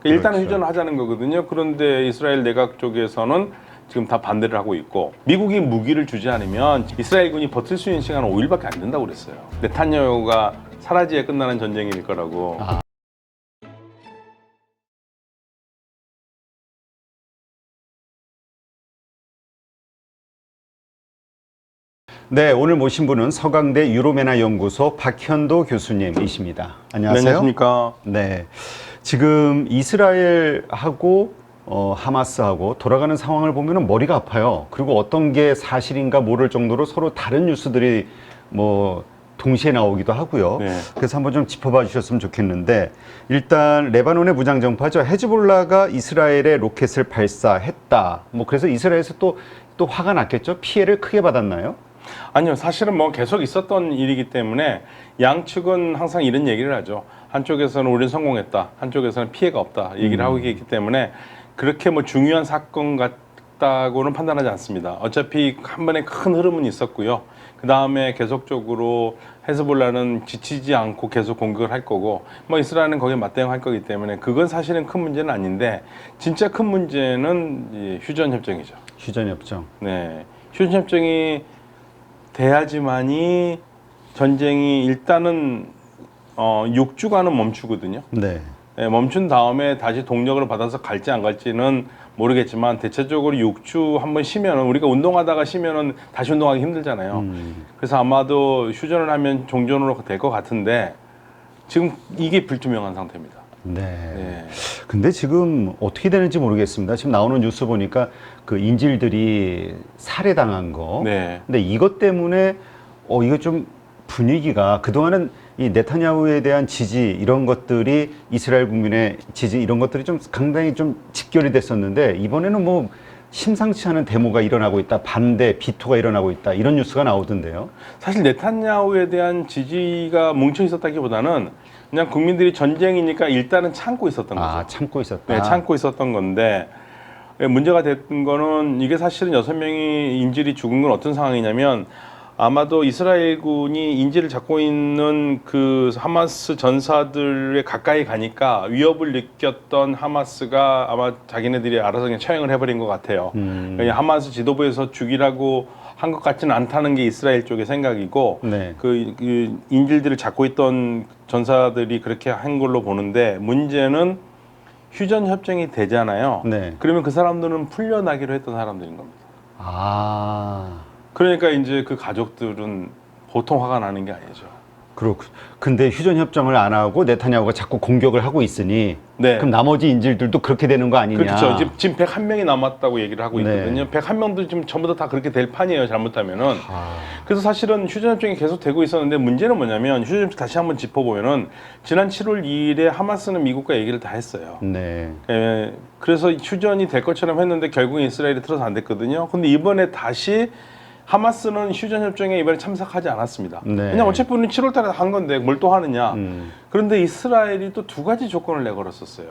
일단은 그렇죠. 휴전을 하자는 거거든요. 그런데 이스라엘 내각 쪽에서는 지금 다 반대를 하고 있고, 미국이 무기를 주지 않으면 이스라엘군이 버틸 수 있는 시간은 5일밖에 안 된다고 그랬어요. 네탄야후가 사라지에 끝나는 전쟁일 거라고. 네, 오늘 모신 분은 서강대 유로메나 연구소 박현도 교수님이십니다. 안녕하세요. 네, 안녕하십니까. 네, 지금 이스라엘하고 하마스하고 돌아가는 상황을 보면 머리가 아파요. 그리고 어떤 게 사실인가 모를 정도로 서로 다른 뉴스들이 뭐 동시에 나오기도 하고요. 네. 그래서 한번 좀 짚어봐 주셨으면 좋겠는데, 일단 레바논의 무장정파죠. 헤즈볼라가 이스라엘에 로켓을 발사했다. 뭐 그래서 이스라엘에서 또 화가 났겠죠. 피해를 크게 받았나요? 아니요, 사실은 뭐 계속 있었던 일이기 때문에 양측은 항상 이런 얘기를 하죠. 한쪽에서는 우리는 성공했다, 한쪽에서는 피해가 없다 얘기를 하고 있기 때문에 그렇게 뭐 중요한 사건 같다고는 판단하지 않습니다. 어차피 한 번에 큰 흐름은 있었고요. 그 다음에 계속적으로 헤즈볼라는 지치지 않고 계속 공격을 할 거고, 뭐 이스라엘은 거기에 맞대응할 거기 때문에 그건 사실은 큰 문제는 아닌데, 진짜 큰 문제는 이 휴전 협정이죠. 휴전 협정. 네, 휴전 협정이 돼야지만이 전쟁이 일단은 6주간은 멈추거든요. 네. 네, 멈춘 다음에 다시 동력을 받아서 갈지 안 갈지는 모르겠지만, 대체적으로 6주 한번 쉬면은, 우리가 운동하다가 쉬면은 다시 운동하기 힘들잖아요. 그래서 아마도 휴전을 하면 종전으로 될 것 같은데, 지금 이게 불투명한 상태입니다. 네. 네. 근데 지금 어떻게 되는지 모르겠습니다. 지금 나오는 뉴스 보니까 그 인질들이 살해당한 거. 네. 근데 이것 때문에 이거 좀 분위기가, 그동안은 이 네타냐후에 대한 지지 이런 것들이, 이스라엘 국민의 지지 이런 것들이 좀 상당히 좀 직결이 됐었는데, 이번에는 뭐 심상치 않은 데모가 일어나고 있다, 반대 비토가 일어나고 있다, 이런 뉴스가 나오던데요. 사실 네탄야후에 대한 지지가 뭉쳐 있었다기보다는 그냥 국민들이 전쟁이니까 일단은 참고 있었던 거죠. 아, 참고 있었다. 네, 참고 있었던 건데, 문제가 됐던 거는, 이게 사실은 6명이 인질이 죽은 건 어떤 상황이냐면, 아마도 이스라엘군이 인질을 잡고 있는 그 하마스 전사들에 가까이 가니까 위협을 느꼈던 하마스가 아마 자기네들이 알아서 그냥 처형을 해버린 것 같아요. 그냥 하마스 지도부에서 죽이라고 한 것 같지는 않다는 게 이스라엘 쪽의 생각이고, 네. 그 인질들을 잡고 있던 전사들이 그렇게 한 걸로 보는데, 문제는 휴전 협정이 되잖아요. 네. 그러면 그 사람들은 풀려나기로 했던 사람들인 겁니다. 아. 그러니까 이제 그 가족들은 보통 화가 나는 게 아니죠. 그렇고, 근데 휴전 협정을 안 하고 네타냐후가 자꾸 공격을 하고 있으니, 네. 그럼 나머지 인질들도 그렇게 되는 거 아니냐? 그렇죠. 지금 101명이 남았다고 얘기를 하고 네. 있거든요. 101명도 지금 전부 다 그렇게 될 판이에요, 잘못하면은. 그래서 사실은 휴전 협정이 계속 되고 있었는데, 문제는 뭐냐면, 휴전 협정 다시 한번 짚어보면은, 지난 7월 2일에 하마스는 미국과 얘기를 다 했어요. 네. 그래서 휴전이 될 것처럼 했는데 결국에 이스라엘이 틀어서 안 됐거든요. 근데 이번에 다시 하마스는 휴전 협정에 이번에 참석하지 않았습니다. 네. 그냥 어차피 우리는 7월 달에 한 건데 뭘 또 하느냐. 그런데 이스라엘이 또 두 가지 조건을 내걸었었어요.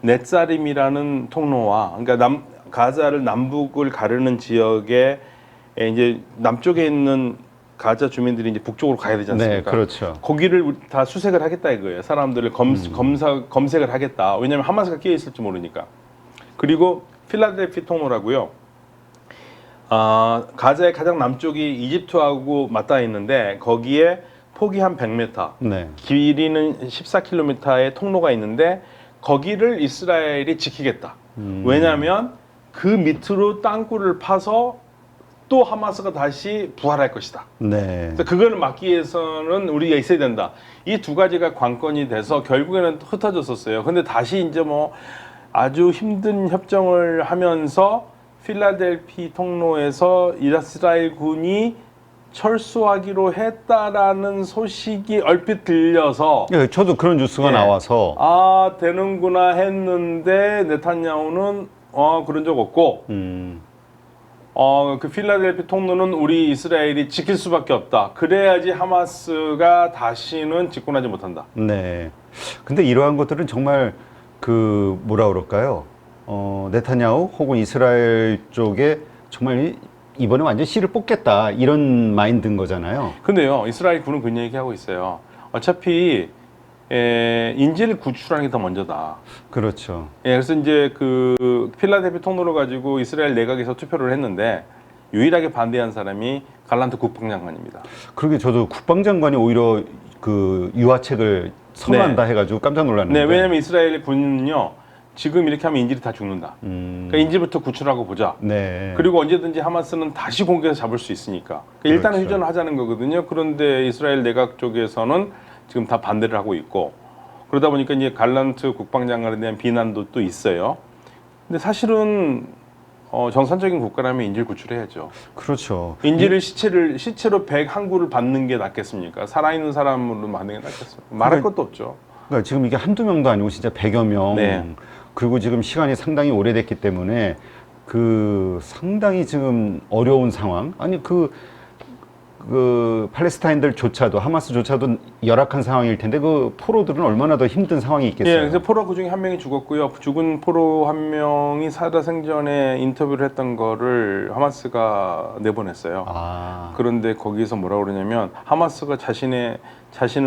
넷사림이라는 통로와, 그러니까 가자를 남북을 가르는 지역에 이제 남쪽에 있는 가자 주민들이 이제 북쪽으로 가야 되지 않습니까? 네, 그렇죠. 거기를 다 수색을 하겠다 이거예요. 사람들을 검색을 하겠다. 왜냐하면 하마스가 끼어 있을지 모르니까. 그리고 필라델피 통로라고요. 가자의 가장 남쪽이 이집트하고 맞닿아 있는데, 거기에 폭이 한 100m, 네. 길이는 14km의 통로가 있는데, 거기를 이스라엘이 지키겠다. 왜냐하면 그 밑으로 땅굴을 파서 또 하마스가 다시 부활할 것이다. 네. 그래서 그거를 막기 위해서는 우리가 있어야 된다. 이 두 가지가 관건이 돼서 결국에는 흩어졌었어요. 근데 다시 이제 뭐 아주 힘든 협정을 하면서 필라델피 통로에서 이스라엘 군이 철수하기로 했다라는 소식이 얼핏 들려서, 예, 저도 그런 뉴스가 예. 나와서 되는구나 했는데, 네탄야후는 그런 적 없고, 그 필라델피 통로는 우리 이스라엘이 지킬 수밖에 없다. 그래야지 하마스가 다시는 집권하지 못한다. 네. 근데 이러한 것들은 정말 그 뭐라 그럴까요? 네타냐후 혹은 이스라엘 쪽에 정말 이번에 완전 씨를 뽑겠다, 이런 마인드인 거잖아요. 근데요, 이스라엘 군은 그런 얘기하고 있어요. 어차피 인질을 구출하는 게 더 먼저다. 그렇죠. 예, 그래서 이제 그 필라델피 통로를 가지고 이스라엘 내각에서 투표를 했는데 유일하게 반대한 사람이 갈란트 국방장관입니다. 그러게 저도 국방장관이 오히려 그 유화책을 선호한다 해가지고 깜짝 놀랐는데. 네, 왜냐하면 이스라엘 군은요 지금 이렇게 하면 인질이 다 죽는다. 그러니까 인질부터 구출하고 보자. 네. 그리고 언제든지 하마스는 다시 공격해서 잡을 수 있으니까. 그러니까 일단은 그렇죠. 휴전을 하자는 거거든요. 그런데 이스라엘 내각 쪽에서는 지금 다 반대를 하고 있고 그러다 보니까 이제 갈란트 국방장관에 대한 비난도 또 있어요. 근데 사실은 정상적인 국가라면 인질 구출해야죠. 그렇죠. 인질을 시체로 101구를 받는 게 낫겠습니까? 살아있는 사람으로 받는 게 낫겠습니까? 말할 것도 없죠. 그러니까 지금 이게 한두 명도 아니고 진짜 100여 명. 네. 그리고 지금 시간이 상당히 오래됐기 때문에 그 상당히 지금 어려운 상황. 아니 그 팔레스타인들조차도 하마스조차도 열악한 상황일 텐데 그 포로들은 얼마나 더 힘든 상황이 있겠어요. 예, 그래서 포로 그중에 한 명이 죽었고요. 죽은 포로 한 명이 살아생전에 인터뷰를 했던 거를 하마스가 내보냈어요. 아, 그런데 거기서 뭐라고 그러냐면 하마스가 자신을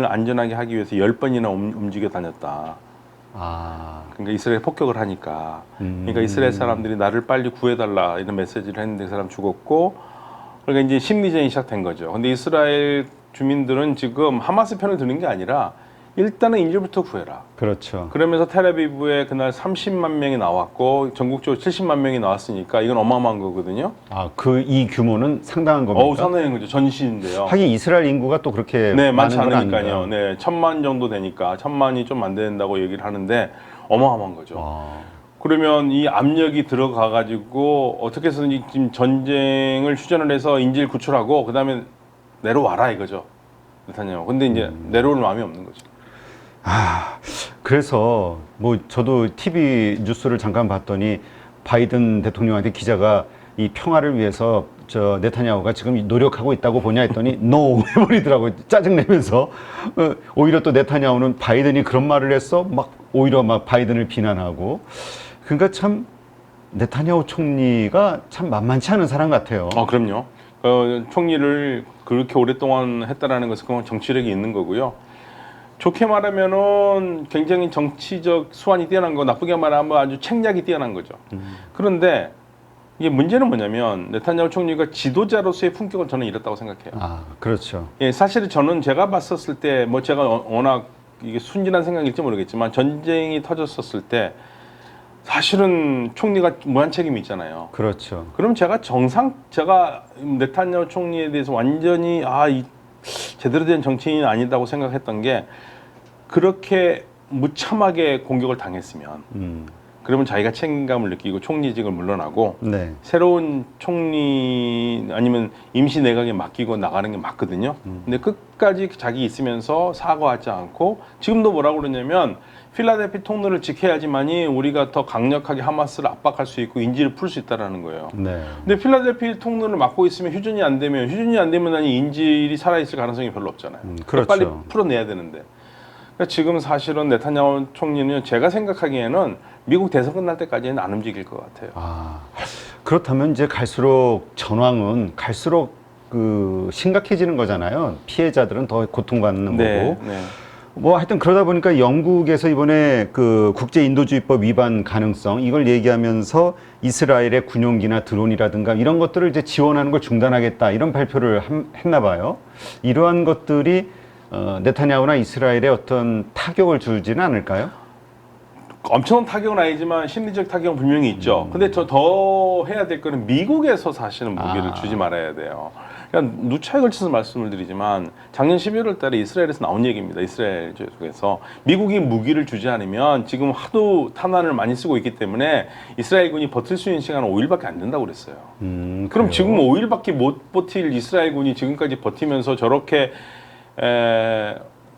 안전하게 하기 위해서 10번이나 움직여 다녔다. 아, 그러니까 이스라엘 폭격을 하니까. 그러니까 이스라엘 사람들이 나를 빨리 구해달라 이런 메시지를 했는데 그 사람 죽었고 그러니까 이제 심리전이 시작된 거죠. 근데 이스라엘 주민들은 지금 하마스 편을 드는 게 아니라 일단은 인질부터 구해라. 그렇죠. 그러면서 텔아비브에 그날 30만 명이 나왔고 전국적으로 70만 명이 나왔으니까 이건 어마어마한 거거든요. 아, 이 규모는 상당한 겁니까? 상당히 거죠. 전시인데요. 하긴 이스라엘 인구가 또 그렇게 네, 많지 많은 건 않으니까요. 아닌가. 네, 1000만 정도 되니까 1000만이 좀 안 된다고 얘기를 하는데 어마어마한 거죠. 아, 그러면 이 압력이 들어가 가지고 어떻게 해서든지 지금 전쟁을 휴전을 해서 인질 구출하고 그다음에 내려와라 이거죠. 네타냐후. 근데 이제 내려올 마음이 없는 거죠. 그래서 뭐 저도 TV 뉴스를 잠깐 봤더니 바이든 대통령한테 기자가 이 평화를 위해서 저 네타냐후가 지금 노력하고 있다고 보냐 했더니 NO 해버리더라고요. 짜증내면서 오히려 또 네타냐후는 바이든이 그런 말을 했어 막 오히려 막 바이든을 비난하고 그러니까 참 네타냐후 총리가 참 만만치 않은 사람 같아요. 그럼요. 총리를 그렇게 오랫동안 했다라는 것은 그건 정치력이 있는 거고요. 좋게 말하면은 굉장히 정치적 수완이 뛰어난 거, 나쁘게 말하면 아주 책략이 뛰어난 거죠. 그런데 이게 문제는 뭐냐면 네타냐후 총리가 지도자로서의 품격을 저는 잃었다고 생각해요. 아, 그렇죠. 예, 사실은 저는 제가 봤었을 때 뭐 제가 워낙 이게 순진한 생각일지 모르겠지만 전쟁이 터졌었을 때 사실은 총리가 무한 책임이 있잖아요. 그렇죠. 그럼 제가 네타냐후 총리에 대해서 완전히 제대로 된 정치인이 아니다고 생각했던 게 그렇게 무참하게 공격을 당했으면 그러면 자기가 책임감을 느끼고 총리직을 물러나고 네. 새로운 총리 아니면 임시 내각에 맡기고 나가는 게 맞거든요. 근데 끝까지 자기 있으면서 사과하지 않고 지금도 뭐라고 그러냐면 필라델피 통로를 지켜야지만이 우리가 더 강력하게 하마스를 압박할 수 있고 인질을 풀 수 있다라는 거예요. 네. 근데 필라델피 통로를 막고 있으면 휴전이 안 되면 아니 인질이 살아있을 가능성이 별로 없잖아요. 그렇죠. 빨리 풀어내야 되는데. 그러니까 지금 사실은 네타냐후 총리는 제가 생각하기에는 미국 대선 끝날 때까지는 안 움직일 것 같아요. 그렇다면 이제 갈수록 전황은 갈수록 심각해지는 거잖아요. 피해자들은 더 고통받는 거고. 네. 뭐 하여튼 그러다 보니까 영국에서 이번에 그 국제 인도주의법 위반 가능성 이걸 얘기하면서 이스라엘의 군용기나 드론이라든가 이런 것들을 이제 지원하는 걸 중단하겠다 이런 발표를 했나 봐요. 이러한 것들이 네타냐후나 이스라엘에 어떤 타격을 주지는 않을까요? 엄청난 타격은 아니지만 심리적 타격은 분명히 있죠. 근데 저 더 해야 될 거는 미국에서 사실은 무기를 주지 말아야 돼요. 그러니까 누차에 걸쳐서 말씀을 드리지만 작년 11월 달에 이스라엘에서 나온 얘기입니다. 이스라엘 쪽에서 미국이 무기를 주지 않으면 지금 하도 탄환을 많이 쓰고 있기 때문에 이스라엘군이 버틸 수 있는 시간은 5일밖에 안 된다고 그랬어요. 그럼 그래요? 지금 5일밖에 못 버틸 이스라엘군이 지금까지 버티면서 저렇게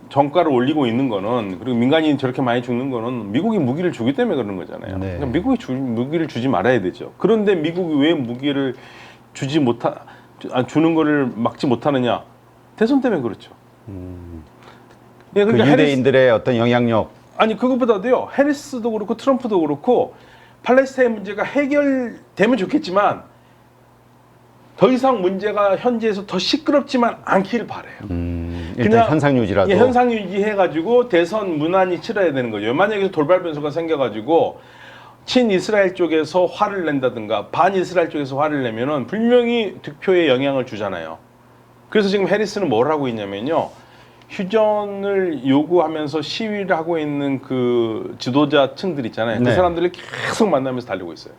정가를 올리고 있는 거는 그리고 민간인이 저렇게 많이 죽는 거는 미국이 무기를 주기 때문에 그러는 거잖아요. 네. 그러니까 미국이 무기를 주지 말아야 되죠. 그런데 미국이 왜 무기를 주는 거를 막지 못하느냐? 대선 때문에 그렇죠. 예, 그 그러니까 유대인들의 어떤 영향력. 아니 그것보다도요. 해리스도 그렇고 트럼프도 그렇고 팔레스타인 문제가 해결되면 좋겠지만 더 이상 문제가 현지에서 더 시끄럽지만 않기를 바래요. 일단 현상 유지라도. 예, 현상 유지해가지고 대선 무난히 치러야 되는 거죠. 만약에 돌발 변수가 생겨가지고 친이스라엘 쪽에서 화를 낸다든가 반이스라엘 쪽에서 화를 내면은 분명히 득표에 영향을 주잖아요. 그래서 지금 해리스는 뭘 하고 있냐면요. 휴전을 요구하면서 시위를 하고 있는 그 지도자층들 있잖아요. 그 네. 사람들을 계속 만나면서 달리고 있어요.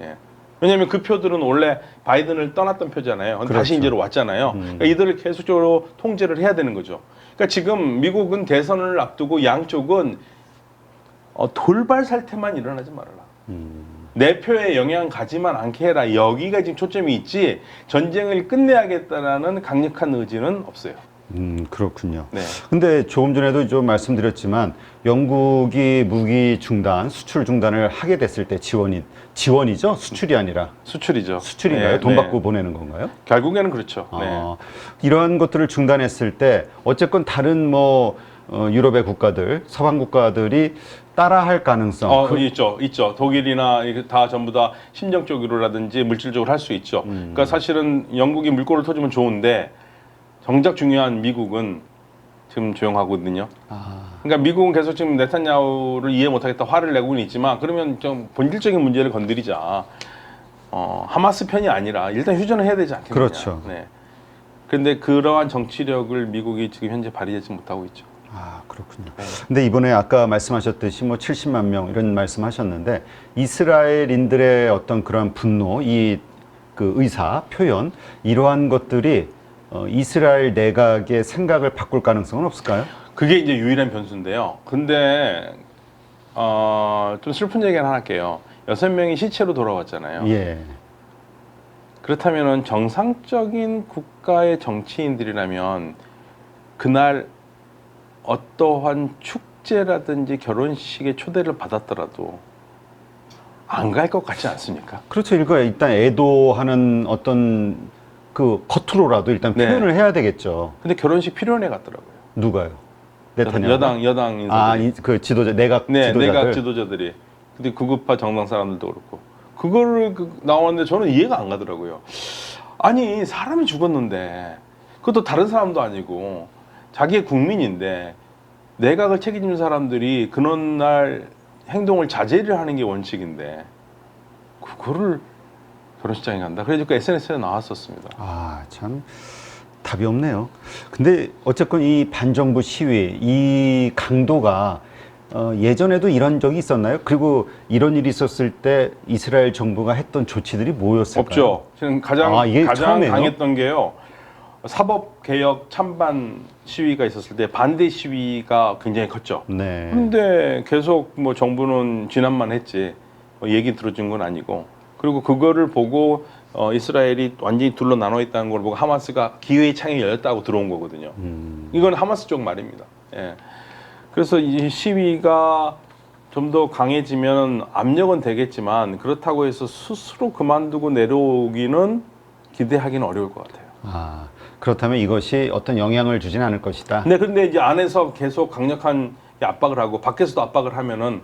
예. 왜냐하면 그 표들은 원래 바이든을 떠났던 표잖아요. 그렇죠. 다시 이제로 왔잖아요. 그러니까 이들을 계속적으로 통제를 해야 되는 거죠. 그러니까 지금 미국은 대선을 앞두고 양쪽은 돌발 살태만 일어나지 말아라. 내 표에 영향 가지만 않게 해라. 여기가 지금 초점이 있지 전쟁을 끝내야겠다라는 강력한 의지는 없어요. 그렇군요. 네. 근데 조금 전에도 좀 말씀드렸지만 영국이 무기 중단, 수출 중단을 하게 됐을 때 지원이죠? 수출이 아니라. 수출이죠. 수출인가요? 네, 돈 네. 받고 보내는 건가요? 결국에는 그렇죠. 네. 이러한 것들을 중단했을 때 어쨌건 다른 뭐 유럽의 국가들, 서방 국가들이 따라할 가능성. 있죠. 독일이나 이게 다 전부 다 심정적으로라든지 물질적으로 할 수 있죠. 그러니까 사실은 영국이 물꼬를 터주면 좋은데 정작 중요한 미국은 지금 조용하거든요. 그러니까 미국은 계속 지금 네탄야후를 이해 못하겠다 화를 내고는 있지만 그러면 좀 본질적인 문제를 건드리자. 하마스 편이 아니라 일단 휴전을 해야 되지 않겠느냐. 그렇죠. 네. 그런데 그러한 정치력을 미국이 지금 현재 발휘하지 못하고 있죠. 그렇군요. 근데 이번에 아까 말씀하셨듯이 뭐 70만 명 이런 말씀하셨는데 이스라엘인들의 어떤 그런 분노, 그 의사 표현 이러한 것들이 이스라엘 내각의 생각을 바꿀 가능성은 없을까요? 그게 이제 유일한 변수인데요. 근데 좀 슬픈 얘기 하나 할게요. 6명이 시체로 돌아왔잖아요. 예. 그렇다면은 정상적인 국가의 정치인들이라면 그날 어떠한 축제라든지 결혼식에 초대를 받았더라도 안 갈 것 같지 않습니까? 그렇죠. 일단 애도하는 어떤 그 겉으로라도 일단 네. 표현을 해야 되겠죠. 근데 결혼식 필요해 갔더라고요. 누가요? 네타냐후. 여당 인사들이. 그 지도자 내각 네, 지도자들. 내각 지도자들이. 근데 구급파 정당 사람들도 그렇고 그거를 나왔는데 저는 이해가 안 가더라고요. 아니 사람이 죽었는데 그것도 다른 사람도 아니고 자기의 국민인데 내각을 책임지는 사람들이 그날 행동을 자제를 하는 게 원칙인데 그거를 결혼식장에 간다. 그래서 그 SNS에 나왔었습니다. 참 답이 없네요. 근데 어쨌건 이 반정부 시위 이 강도가 예전에도 이런 적이 있었나요? 그리고 이런 일이 있었을 때 이스라엘 정부가 했던 조치들이 뭐였을까요? 없죠. 지금 이게 가장 처음이에요? 강했던 게요. 사법개혁 찬반 시위가 있었을 때 반대 시위가 굉장히 컸죠. 네. 근데 계속 뭐 정부는 진압만 했지 얘기 들어준 건 아니고 그리고 그거를 보고 이스라엘이 완전히 둘로 나눠 있다는 걸 보고 하마스가 기회의 창이 열렸다고 들어온 거거든요. 이건 하마스 쪽 말입니다. 예. 그래서 이 시위가 좀 더 강해지면 압력은 되겠지만 그렇다고 해서 스스로 그만두고 내려오기는 기대하기는 어려울 것 같아요. 그렇다면 이것이 어떤 영향을 주지는 않을 것이다. 네, 그런데 이제 안에서 계속 강력한 압박을 하고 밖에서도 압박을 하면은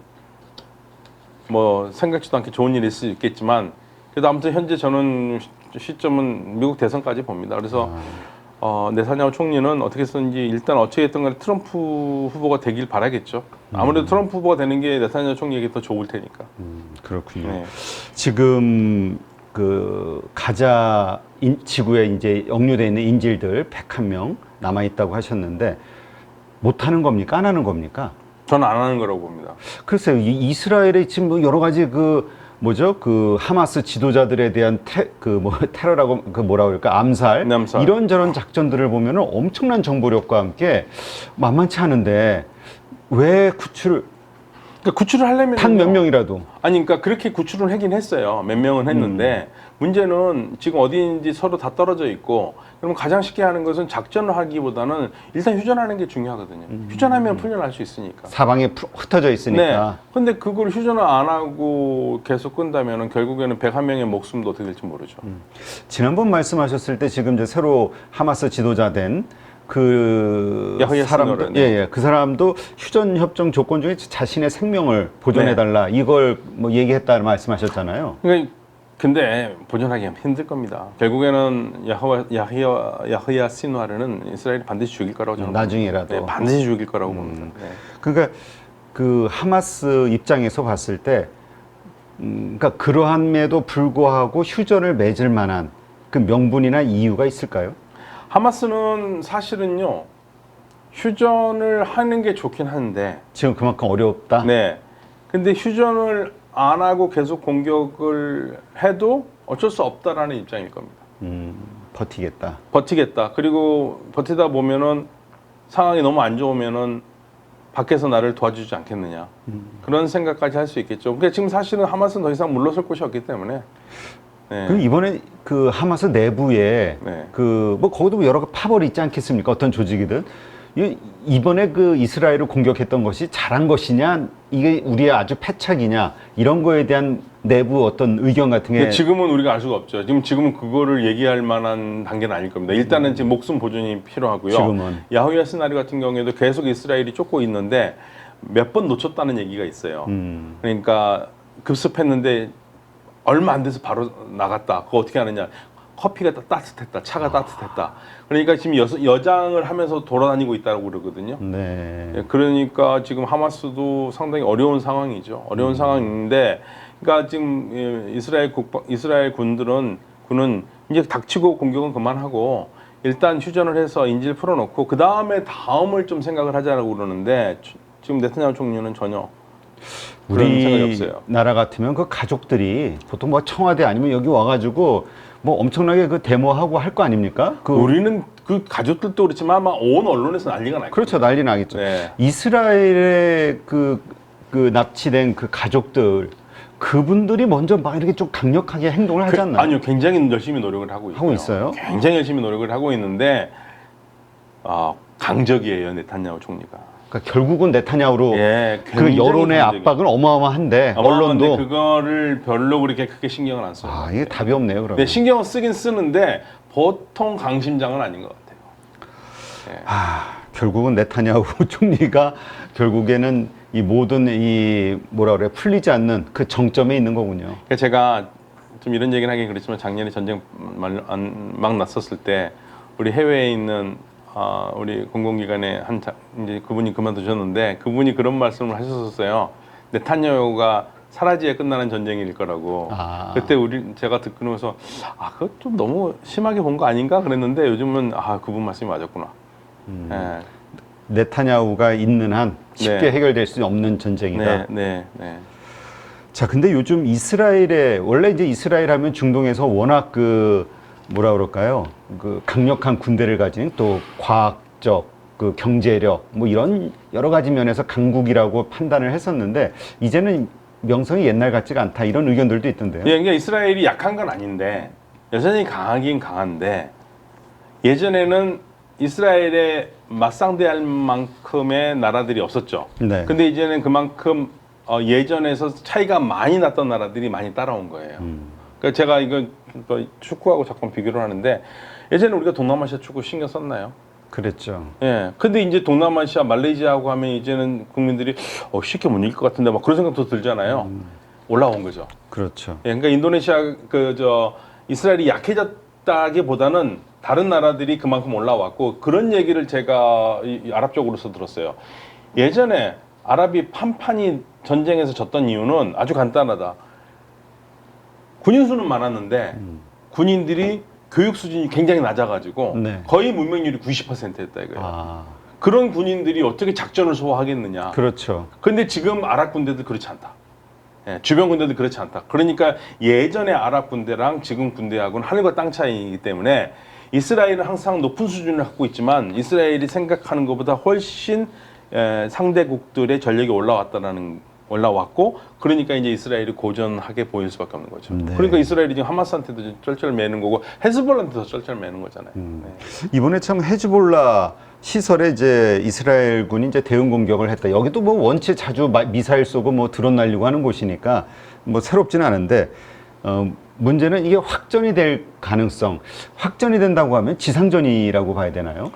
뭐 생각지도 않게 좋은 일이 있을 수 있겠지만 그래도 아무튼 현재 저는 시점은 미국 대선까지 봅니다. 그래서 네타냐후 총리는 어떻게 했든지 일단 어찌됐든 간에 트럼프 후보가 되길 바라겠죠. 아무래도 트럼프 후보가 되는 게 네타냐후 총리에게 더 좋을 테니까. 그렇군요. 네. 지금 그 가자 지구에 이제 역류되어 있는 인질들 101명 남아 있다고 하셨는데 못 하는 겁니까? 안 하는 겁니까? 저는 안 하는 거라고 봅니다. 글쎄요. 이스라엘의 지금 뭐 여러 가지 그 하마스 지도자들에 대한 테러라고 뭐라 그럴까? 암살. 이런저런 작전들을 보면은 엄청난 정보력과 함께 만만치 않은데 왜 구출을 하려면 단 몇 명이라도 아니 그러니까 그렇게 구출을 하긴 했어요. 몇 명은 했는데 문제는 지금 어디인지 서로 다 떨어져 있고 그러면 가장 쉽게 하는 것은 작전을 하기보다는 일단 휴전하는 게 중요하거든요. 휴전하면 풀려날 수 있으니까. 사방에 흩어져 있으니까. 네. 근데 그걸 휴전을 안 하고 계속 끈다면 결국에는 101명의 목숨도 어떻게 될지 모르죠. 지난번 말씀하셨을 때 지금 이제 새로 하마스 지도자 된 그 사람도 그 사람도 휴전 협정 조건 중에 자신의 생명을 보존해 달라 이걸 뭐 얘기했다는 말씀하셨잖아요. 그러니까 근데 본연하게 하면 힘들 겁니다. 결국에는 야흐야 시누아르는 이스라엘이 반드시 죽일 거라고 저는 나중에라도. 봅니다. 네, 반드시 죽일 거라고 봅니다. 네. 그러니까 그 하마스 입장에서 봤을 때, 그러니까 그러함에도 불구하고 휴전을 맺을 만한 그 명분이나 이유가 있을까요? 하마스는 사실은요 휴전을 하는 게 좋긴 한데, 지금 그만큼 어렵다. 네. 근데 휴전을 안 하고 계속 공격을 해도 어쩔 수 없다라는 입장일 겁니다. 버티겠다. 버티겠다. 그리고 버티다 보면은 상황이 너무 안 좋으면은 밖에서 나를 도와주지 않겠느냐. 그런 생각까지 할 수 있겠죠. 그러니까 지금 사실은 하마스는 더 이상 물러설 곳이 없기 때문에. 네. 그럼 이번에 그 하마스 내부에 네. 그 뭐 거기도 뭐 여러 파벌이 있지 않겠습니까? 어떤 조직이든 이번에 그 이스라엘을 공격했던 것이 잘한 것이냐, 이게 우리의 아주 패착이냐, 이런 거에 대한 내부 어떤 의견 같은 게 근데 지금은 우리가 알 수가 없죠. 지금은 그거를 얘기할 만한 단계는 아닐 겁니다. 일단은 지금 목숨 보존이 필요하고요. 지금은. 야후야 스나리 같은 경우에도 계속 이스라엘이 쫓고 있는데 몇 번 놓쳤다는 얘기가 있어요. 그러니까 급습했는데 얼마 안 돼서 바로 나갔다. 그거 어떻게 하느냐? 커피가 따뜻했다, 차가 따뜻했다. 그러니까 지금 여장을 하면서 돌아다니고 있다고 그러거든요. 네. 예, 그러니까 지금 하마스도 상당히 어려운 상황이죠. 어려운 상황인데, 그러니까 지금 이스라엘 군은 이제 닥치고 공격은 그만하고 일단 휴전을 해서 인질 풀어놓고 그 다음을 좀 생각을 하자라고 그러는데 지금 네타냐후 총리는 전혀 그런 생각이 없어요. 우리나라 같으면 그 가족들이 보통 뭐 청와대 아니면 여기 와가지고 뭐 엄청나게 그 데모하고 할 거 아닙니까? 우리는 그 가족들도 그렇지만 아마 온 언론에서 난리가 날 거예요. 그렇죠, 난리 나겠죠. 네. 이스라엘의 그 납치된 그 가족들, 그분들이 먼저 막 이렇게 좀 강력하게 행동을 하지 않나요? 아니요, 굉장히 열심히 노력을 하고 있어요. 하고 있어요? 굉장히 열심히 노력을 하고 있는데 강적이에요, 네타냐후 총리가. 그러니까 결국은 네타냐후로 예, 그 굉장히 여론의 강적이에요. 압박은 어마어마한데 언론도 언론도 그거를 별로 그렇게 크게 신경을 안 써요. 이게 답이 없네요, 그러면. 네, 신경을 쓰긴 쓰는데 보통 강심장은 아닌 것 같아요. 예. 결국은 네타냐후 총리가 결국에는 이 모든 이 뭐라 그래 풀리지 않는 그 정점에 있는 거군요. 그러니까 제가 좀 이런 얘기는 하긴 그렇지만 작년에 전쟁 막 났었을 때 우리 해외에 있는 우리 공공기관의 이제 그분이 그만두셨는데 그분이 그런 말씀을 하셨었어요. 네타냐후가 사라지야 끝나는 전쟁일 거라고. 그때 제가 듣고서 그거 좀 너무 심하게 본 거 아닌가 그랬는데 요즘은 그분 말씀이 맞았구나. 예. 네타냐후가 있는 한 쉽게 네. 해결될 수 없는 전쟁이다. 네. 자, 근데 요즘 이스라엘에 원래 이제 이스라엘 하면 중동에서 워낙 그 뭐라 그럴까요? 그 강력한 군대를 가진 또 과학적 그 경제력 뭐 이런 여러 가지 면에서 강국이라고 판단을 했었는데 이제는 명성이 옛날 같지가 않다 이런 의견들도 있던데요. 예, 그러니까 이스라엘이 약한 건 아닌데 여전히 강하긴 강한데 예전에는 이스라엘에 맞상대할 만큼의 나라들이 없었죠. 네. 근데 이제는 그만큼 예전에서 차이가 많이 났던 나라들이 많이 따라온 거예요. 그러니까 제가 이거 축구하고 잠깐 비교를 하는데 예전에 우리가 동남아시아 축구 신경 썼나요? 그랬죠. 예. 근데 이제 동남아시아, 말레이시아하고 하면 이제는 국민들이 쉽게 못 이길 것 같은데 막 그런 생각도 들잖아요. 올라온 거죠. 그렇죠. 예. 그러니까 인도네시아 이스라엘이 약해졌다기보다는 다른 나라들이 그만큼 올라왔고 그런 얘기를 제가 아랍 쪽으로서 들었어요. 예전에 아랍이 판판이 전쟁에서 졌던 이유는 아주 간단하다. 군인 수는 많았는데 군인들이 교육 수준이 굉장히 낮아가지고 네. 거의 문명률이 90%였다 이거예요. 그런 군인들이 어떻게 작전을 소화하겠느냐. 그렇죠. 근데 지금 아랍 군대도 그렇지 않다. 예, 주변 군대도 그렇지 않다. 그러니까 예전의 아랍 군대랑 지금 군대하고는 하늘과 땅 차이이기 때문에 이스라엘은 항상 높은 수준을 갖고 있지만 이스라엘이 생각하는 것보다 훨씬 상대국들의 전력이 올라왔고 그러니까 이제 이스라엘이 고전하게 보일 수밖에 없는 거죠. 네. 그러니까 이스라엘이 지금 하마스한테도 쩔쩔매는 거고 헤즈볼라한테도 쩔쩔매는 거잖아요. 네. 이번에 참 헤즈볼라 시설에 이제 이스라엘군이 이제 대응 공격을 했다. 여기도 뭐 원체 자주 미사일 쏘고 뭐 드론 날리고 하는 곳이니까 뭐 새롭지는 않은데 문제는 이게 확전이 될 가능성. 확전이 된다고 하면 지상전이라고 봐야 되나요?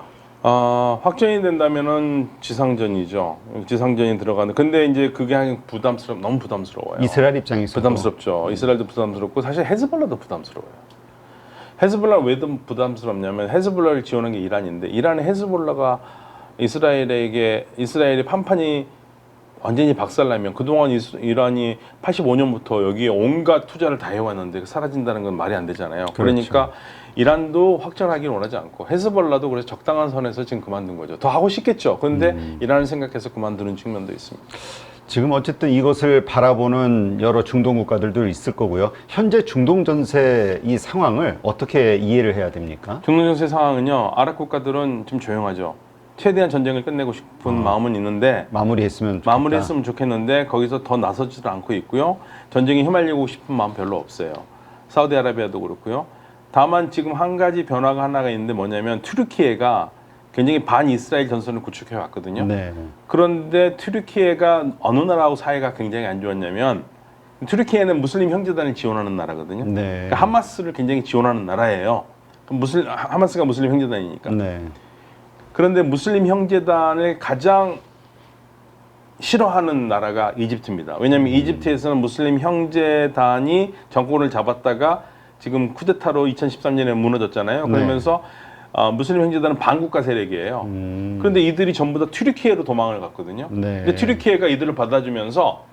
확정이 된다면은 지상전이죠. 지상전이 들어가는. 근데 이제 그게 너무 부담스러워요. 이스라엘 입장에서 부담스럽죠. 이스라엘도 부담스럽고 사실 헤즈볼라도 부담스러워요. 헤즈볼라 왜 부담스럽냐면 헤즈볼라를 지원한 게 이란인데 이란의 헤즈볼라가 이스라엘의 판판이 완전히 박살나면 그동안 이란이 85년부터 여기에 온갖 투자를 다 해왔는데 사라진다는 건 말이 안 되잖아요. 그렇죠. 그러니까 이란도 확전하기를 원하지 않고 헤즈볼라도 그래서 적당한 선에서 지금 그만둔 거죠. 더 하고 싶겠죠. 그런데 이란을 생각해서 그만두는 측면도 있습니다. 지금 어쨌든 이것을 바라보는 여러 중동 국가들도 있을 거고요. 현재 중동 전세 이 상황을 어떻게 이해를 해야 됩니까? 중동 정세 상황은요. 아랍 국가들은 좀 조용하죠. 최대한 전쟁을 끝내고 싶은 마음은 있는데 마무리했으면 좋겠는데 거기서 더 나서지도 않고 있고요. 전쟁에 휘말리고 싶은 마음 별로 없어요. 사우디아라비아도 그렇고요. 다만 지금 한 가지 변화가 하나가 있는데 뭐냐면 튀르키예가 굉장히 반이스라엘 전선을 구축해 왔거든요. 네. 그런데 튀르키예가 어느 나라하고 사이가 굉장히 안 좋았냐면 튀르키예는 무슬림 형제단을 지원하는 나라거든요. 네. 그러니까 하마스를 굉장히 지원하는 나라예요. 하마스가 무슬림 형제단이니까. 네. 그런데 무슬림 형제단을 가장 싫어하는 나라가 이집트입니다. 왜냐하면 이집트에서는 무슬림 형제단이 정권을 잡았다가 지금 쿠데타로 2013년에 무너졌잖아요. 그러면서 무슬림 형제단은 반국가 세력이에요. 그런데 이들이 전부 다 튀르키예로 도망을 갔거든요. 네. 근데 튀르키예가 이들을 받아주면서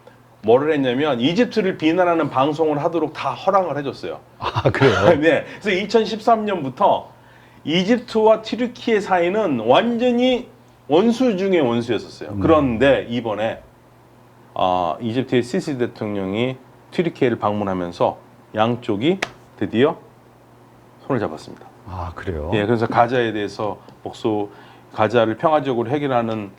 뭐를 했냐면 이집트를 비난하는 방송을 하도록 다 허락을 해줬어요. 아, 그래요? 네. 그래서 2013년부터 이집트와 튀르키예 사이는 완전히 원수 중에 원수였었어요. 그런데 이번에 이집트의 시시 대통령이 튀르키예를 방문하면서 양쪽이 드디어 손을 잡았습니다. 아, 그래요? 예, 그래서 가자에 대해서 가자를 평화적으로 해결하는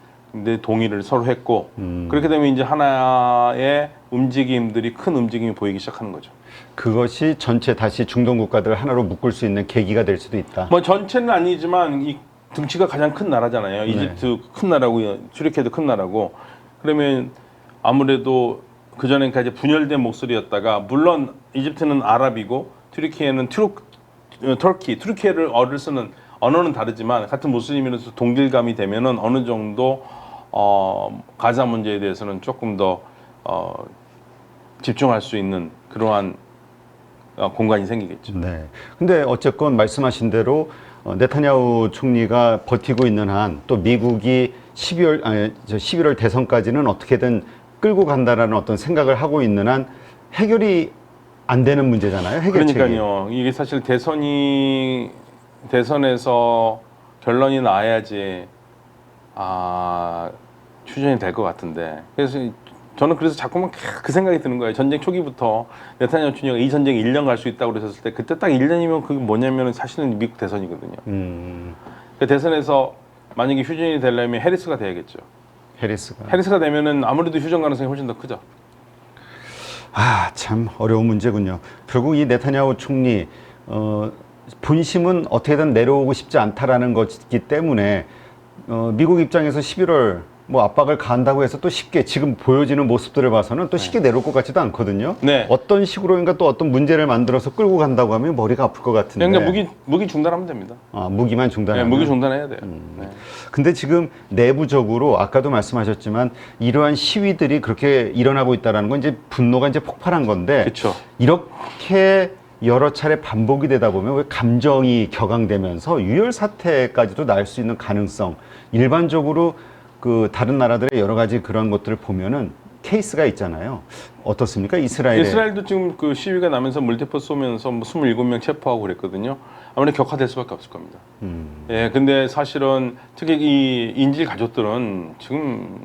데 동의를 서로 했고 그렇게 되면 이제 하나의 움직임들이 큰 움직임이 보이기 시작하는 거죠. 그것이 전체 다시 중동 국가들을 하나로 묶을 수 있는 계기가 될 수도 있다. 뭐 전체는 아니지만 이 등치가 가장 큰 나라잖아요. 이집트 큰 나라고 튀르키예도 큰 나라고. 그러면 아무래도 그 전에까지 분열된 목소리였다가 물론 이집트는 아랍이고 튀르키예는 튀르키예를 쓰는 언어는 다르지만 같은 무슬림이라서 동질감이 되면은 어느 정도 가자 문제에 대해서는 조금 더 집중할 수 있는 그러한 공간이 생기겠죠. 네. 근데 어쨌건 말씀하신 대로 네타냐후 총리가 버티고 있는 한 또 미국이 11월 대선까지는 어떻게든 끌고 간다라는 어떤 생각을 하고 있는 한 해결이 안 되는 문제잖아요. 해결책이. 그러니까요. 이게 사실 대선에서 결론이 나야지 추진이 될 것 같은데. 그래서 저는 자꾸만 그 생각이 드는 거예요. 전쟁 초기부터 네타냐후 총리가 이 전쟁 1년 갈 수 있다고 그랬을 때 그때 딱 1년이면 그게 뭐냐면 사실은 미국 대선이거든요. 그 대선에서 만약에 휴전이 되려면 해리스가 돼야겠죠. 해리스가 되면은 아무래도 휴전 가능성이 훨씬 더 크죠. 참 어려운 문제군요. 결국 이 네타냐후 총리 본심은 어떻게든 내려오고 싶지 않다라는 것이기 때문에 미국 입장에서 11월 뭐 압박을 가한다고 해서 또 쉽게 지금 보여지는 모습들을 봐서는 또 쉽게 내려올 것 같지도 않거든요. 네. 어떤 식으로인가 또 어떤 문제를 만들어서 끌고 간다고 하면 머리가 아플 것 같은데. 그러니까 무기 중단하면 됩니다. 무기만 중단하면. 네, 무기 중단해야 돼요. 네. 근데 지금 내부적으로 아까도 말씀하셨지만 이러한 시위들이 그렇게 일어나고 있다는 건 이제 분노가 이제 폭발한 건데. 그렇죠. 이렇게 여러 차례 반복이 되다 보면 왜 감정이 격앙되면서 유혈 사태까지도 날 수 있는 가능성. 일반적으로 그 다른 나라들의 여러 가지 그런 것들을 보면은 케이스가 있잖아요. 어떻습니까? 이스라엘도 지금 그 시위가 나면서 물대포 쏘면서 뭐 27명 체포하고 그랬거든요. 아무래도 격화될 수밖에 없을 겁니다. 예, 근데 사실은 특히 이 인질 가족들은 지금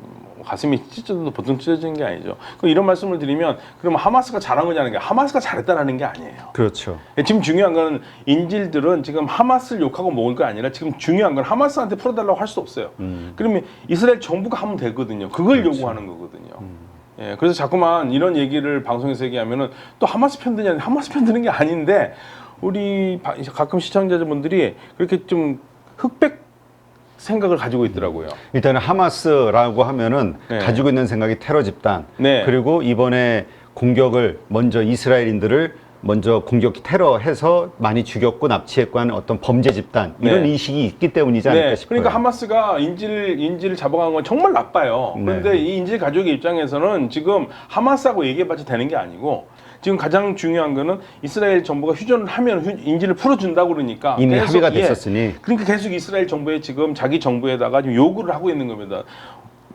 가슴이 찢어도 보통 찢어지는 게 아니죠. 이런 말씀을 드리면 그러면 하마스가 잘한 거냐는 게 하마스가 잘했다라는 게 아니에요. 그렇죠. 지금 중요한 건 인질들은 지금 하마스를 욕하고 먹을 거 아니라 지금 중요한 건 하마스한테 풀어달라고 할 수 없어요. 그러면 이스라엘 정부가 하면 되거든요. 그걸 그렇죠. 요구하는 거거든요. 예, 그래서 자꾸만 이런 얘기를 방송에서 얘기하면은 또 하마스 편 드냐, 하마스 편 드는 게 아닌데 우리 가끔 시청자분들이 그렇게 좀 흑백 생각을 가지고 있더라고요. 일단은 하마스라고 하면은 네. 가지고 있는 생각이 테러 집단. 네. 그리고 이번에 공격을 먼저 이스라엘인들을 먼저 공격 테러해서 많이 죽였고 납치했고 하는 어떤 범죄 집단 이런 네. 인식이 있기 때문이지 않을까 네, 싶어요. 그러니까 하마스가 인질을 잡아간 건 정말 나빠요. 그런데 네. 이 인질 가족의 입장에서는 지금 하마스하고 얘기해봤자 되는 게 아니고 지금 가장 중요한 거는 이스라엘 정부가 휴전을 하면 인질을 풀어준다고 그러니까 이미 계속, 합의가 됐었으니. 그러니까 계속 이스라엘 정부에 지금 자기 정부에다가 지금 요구를 하고 있는 겁니다.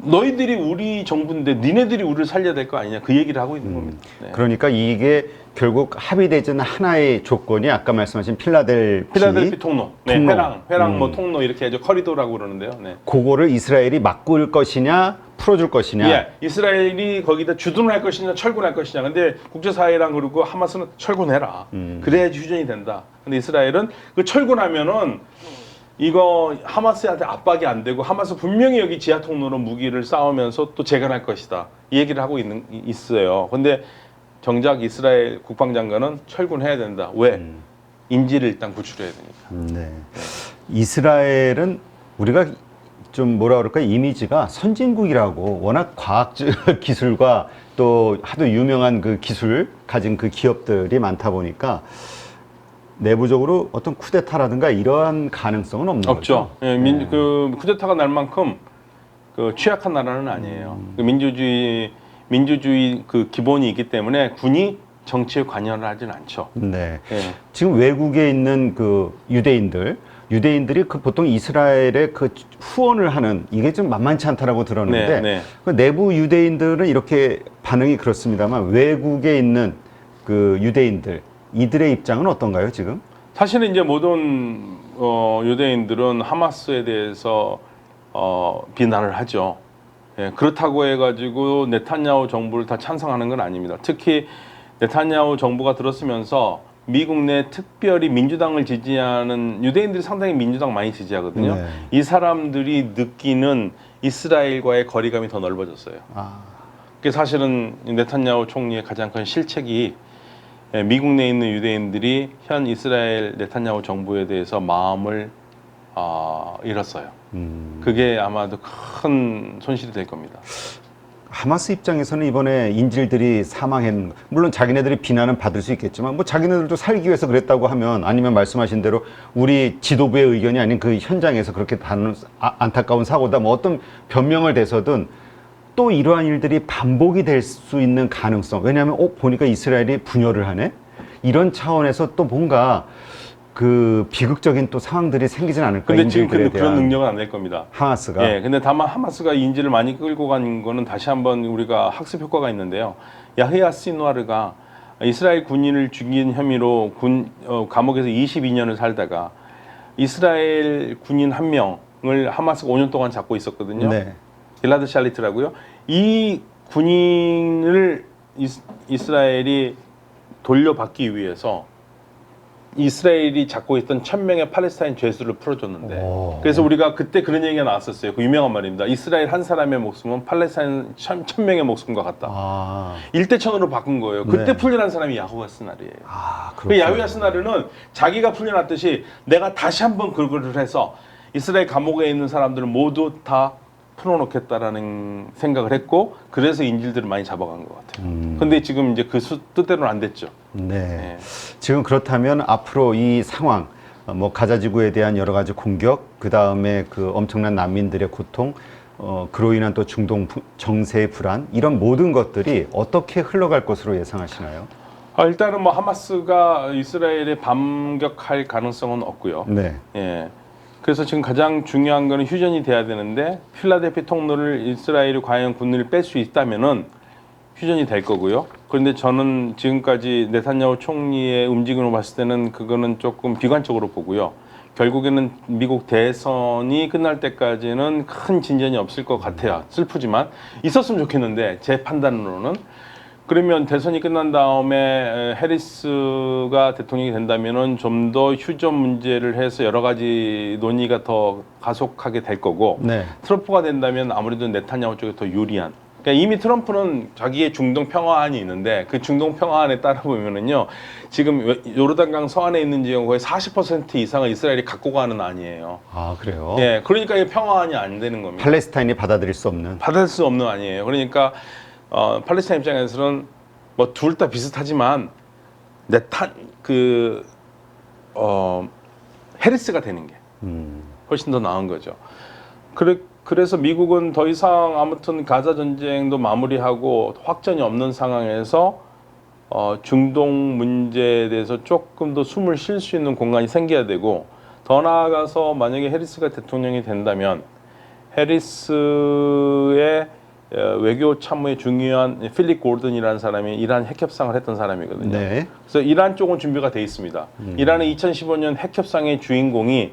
너희들이 우리 정부인데 니네들이 우리를 살려야 될 거 아니냐 그 얘기를 하고 있는 겁니다. 네. 그러니까 이게 결국 합의되는 하나의 조건이 아까 말씀하신 필라델피 통로, 네, 통로. 회랑 뭐 통로 이렇게 해서 커리도라고 그러는데요. 네. 그거를 이스라엘이 막을 것이냐 풀어줄 것이냐. 예, 이스라엘이 거기다 주둔할 것이냐 철군할 것이냐. 근데 국제사회랑 그리고 하마스는 철군해라. 그래야지 휴전이 된다. 근데 이스라엘은 그 철군하면은 이거 하마스한테 압박이 안 되고 하마스 분명히 여기 지하 통로로 무기를 쌓으면서 또 재건할 것이다. 이 얘기를 하고 있어요. 근데 정작 이스라엘 국방장관은 철군해야 된다. 왜? 인질을 일단 구출해야 되니까. 네. 이스라엘은 우리가 좀 뭐라 그럴까 이미지가 선진국이라고 워낙 과학 기술과 또 하도 유명한 그 기술 가진 그 기업들이 많다 보니까 내부적으로 어떤 쿠데타라든가 이러한 가능성은 없는 없죠. 거죠. 예, 그 쿠데타가 날 만큼 그 취약한 나라는 아니에요. 그 민주주의 그 기본이 있기 때문에 군이 정치에 관여를 하진 않죠. 네. 예. 지금 외국에 있는 그 유대인들이 그 보통 이스라엘의 그 후원을 하는 이게 좀 만만치 않다라고 들었는데 네, 네. 그 내부 유대인들은 이렇게 반응이 그렇습니다만 외국에 있는 그 유대인들 이들의 입장은 어떤가요 지금? 사실은 이제 모든 유대인들은 하마스에 대해서 비난을 하죠. 예, 그렇다고 해가지고 네탄야후 정부를 다 찬성하는 건 아닙니다. 특히 네탄야후 정부가 들었으면서 미국 내 특별히 민주당을 지지하는 유대인들이 상당히 민주당 많이 지지하거든요. 네. 이 사람들이 느끼는 이스라엘과의 거리감이 더 넓어졌어요. 그게 사실은 네탄야후 총리의 가장 큰 실책이 미국 내에 있는 유대인들이 현 이스라엘 네탄야후 정부에 대해서 마음을 잃었어요. 그게 아마도 큰 손실이 될 겁니다. 하마스 입장에서는 이번에 인질들이 사망했는 물론 자기네들이 비난은 받을 수 있겠지만 뭐 자기네들도 살기 위해서 그랬다고 하면 아니면 말씀하신 대로 우리 지도부의 의견이 아닌 그 현장에서 그렇게 안타까운 사고다 뭐 어떤 변명을 대서든 또 이러한 일들이 반복이 될 수 있는 가능성 왜냐하면 보니까 이스라엘이 분열을 하네 이런 차원에서 또 뭔가 그 비극적인 또 상황들이 생기진 않을까. 근데 지금 인질들에 그런 대한 능력은 안 될 겁니다. 하마스가. 예, 근데 다만 하마스가 인질을 많이 끌고 간 거는 다시 한번 우리가 학습 효과가 있는데요. 야흐야 시누아르가 이스라엘 군인을 죽인 혐의로 감옥에서 22년을 살다가 이스라엘 군인 한 명을 하마스가 5년 동안 잡고 있었거든요. 네. 길라드 샬리트라고요. 이 군인을 이스라엘이 돌려받기 위해서 이스라엘이 잡고 있던 1000명의 팔레스타인 죄수를 풀어줬는데 그래서 우리가 그때 그런 얘기가 나왔었어요. 그 유명한 말입니다. 이스라엘 한 사람의 목숨은 팔레스타인 1000명의 목숨과 같다. 일대천으로 바꾼 거예요. 그때 네. 풀려난 사람이 야후야 스나르예요. 그 그렇구나. 야후야 스나르는 자기가 풀려났듯이 내가 다시 한번 그걸 해서 이스라엘 감옥에 있는 사람들을 모두 다 풀어놓겠다라는 생각을 했고 그래서 인질들을 많이 잡아간 것 같아요. 근데 지금 이제 그 뜻대로는 안 됐죠. 네. 지금 그렇다면 앞으로 이 상황, 뭐 가자 지구에 대한 여러 가지 공격, 그 다음에 그 엄청난 난민들의 고통, 그로 인한 또 중동 정세의 불안 이런 모든 것들이 어떻게 흘러갈 것으로 예상하시나요? 일단은 뭐 하마스가 이스라엘에 반격할 가능성은 없고요. 네. 예. 그래서 지금 가장 중요한 거는 휴전이 돼야 되는데 필라델피 통로를 이스라엘이 과연 군을 뺄 수 있다면은 휴전이 될 거고요. 그런데 저는 지금까지 네탄야후 총리의 움직임을 봤을 때는 그거는 조금 비관적으로 보고요. 결국에는 미국 대선이 끝날 때까지는 큰 진전이 없을 것 같아요. 슬프지만 있었으면 좋겠는데 제 판단으로는 그러면 대선이 끝난 다음에 해리스가 대통령이 된다면은 좀 더 휴전 문제를 해서 여러 가지 논의가 더 가속하게 될 거고 네. 트럼프가 된다면 아무래도 네탄야후 쪽에 더 유리한. 그러니까 이미 트럼프는 자기의 중동 평화안이 있는데 그 중동 평화안에 따라 보면은요 지금 요르단강 서안에 있는 지역 거의 40% 이상을 이스라엘이 갖고 가는 안이에요. 그래요? 예, 그러니까 이 평화안이 안 되는 겁니다. 팔레스타인이 받아들일 수 없는. 받을 수 없는 안이에요. 그러니까 팔레스타인 입장에서는 뭐 둘 다 비슷하지만 해리스가 되는 게 훨씬 더 나은 거죠. 그래서 미국은 더 이상 아무튼 가자 전쟁도 마무리하고 확전이 없는 상황에서 중동 문제에 대해서 조금 더 숨을 쉴 수 있는 공간이 생겨야 되고, 더 나아가서 만약에 해리스가 대통령이 된다면 해리스의 외교 참모의 중요한 필립 골든이라는 사람이 이란 핵협상을 했던 사람이거든요. 네. 그래서 이란 쪽은 준비가 돼 있습니다. 이란의 2015년 핵협상의 주인공이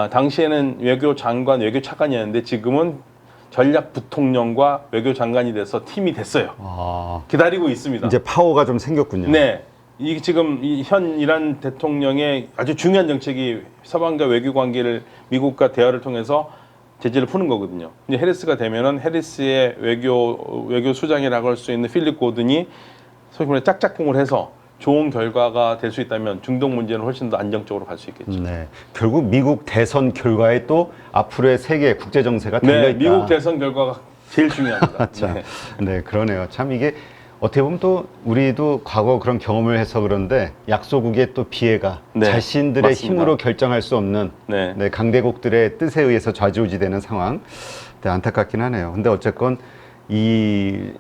당시에는 외교 장관, 외교 차관이었는데 지금은 전략 부통령과 외교 장관이 돼서 팀이 됐어요. 기다리고 있습니다. 이제 파워가 좀 생겼군요. 네. 이 지금 현 이란 대통령의 아주 중요한 정책이 서방과 외교 관계를 미국과 대화를 통해서 제재를 푸는 거거든요. 이제 해리스가 되면은 해리스의 외교 수장이라고 할 수 있는 필립 고든이 소위 말해 짝짝꿍을 해서 좋은 결과가 될 수 있다면 중동 문제는 훨씬 더 안정적으로 갈 수 있겠죠. 네. 결국 미국 대선 결과에 또 앞으로의 세계 국제 정세가 달려 있다. 미국 대선 결과가 제일 중요합니다. 자, 네, 그러네요. 참 이게 어떻게 보면 또 우리도 과거 그런 경험을 해서 그런데 약소국의 또 피해가 자신들의 맞습니다. 힘으로 결정할 수 없는 강대국들의 뜻에 의해서 좌지우지되는 상황. 네, 안타깝긴 하네요. 근데 어쨌건 이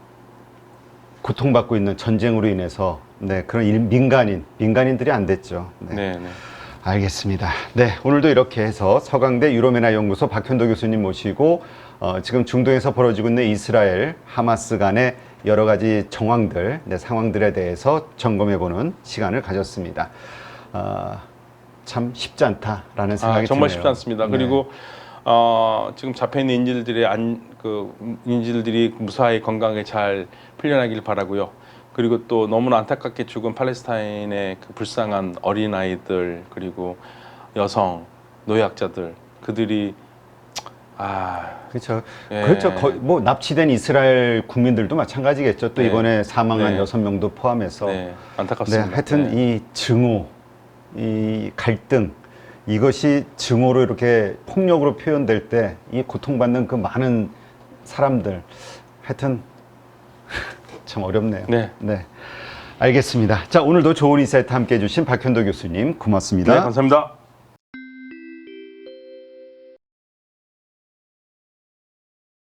고통받고 있는 전쟁으로 인해서 그런 민간인들이 안 됐죠. 네. 알겠습니다. 네, 오늘도 이렇게 해서 서강대 유로메나 연구소 박현도 교수님 모시고 지금 중동에서 벌어지고 있는 이스라엘 하마스 간의 여러 가지 정황들, 상황들에 대해서 점검해보는 시간을 가졌습니다. 참 쉽지 않다라는 생각이 정말 드네요. 쉽지 않습니다. 그리고 지금 잡혀 있는 인질들이 무사히 건강하게 잘 풀려나길 바라고요. 그리고 또 너무나 안타깝게 죽은 팔레스타인의 그 불쌍한 어린아이들, 그리고 여성, 노약자들, 그들이 그렇죠. 그렇죠. 거의 뭐 납치된 이스라엘 국민들도 마찬가지겠죠. 또 이번에 사망한 6명도 포함해서. 안타깝습니다. 하여튼 이 증오, 이 갈등, 이것이 증오로 이렇게 폭력으로 표현될 때 이 고통받는 그 많은 사람들, 하여튼 참 어렵네요. 네. 알겠습니다. 자, 오늘도 좋은 인사이트 함께 해주신 박현도 교수님 고맙습니다. 네, 감사합니다.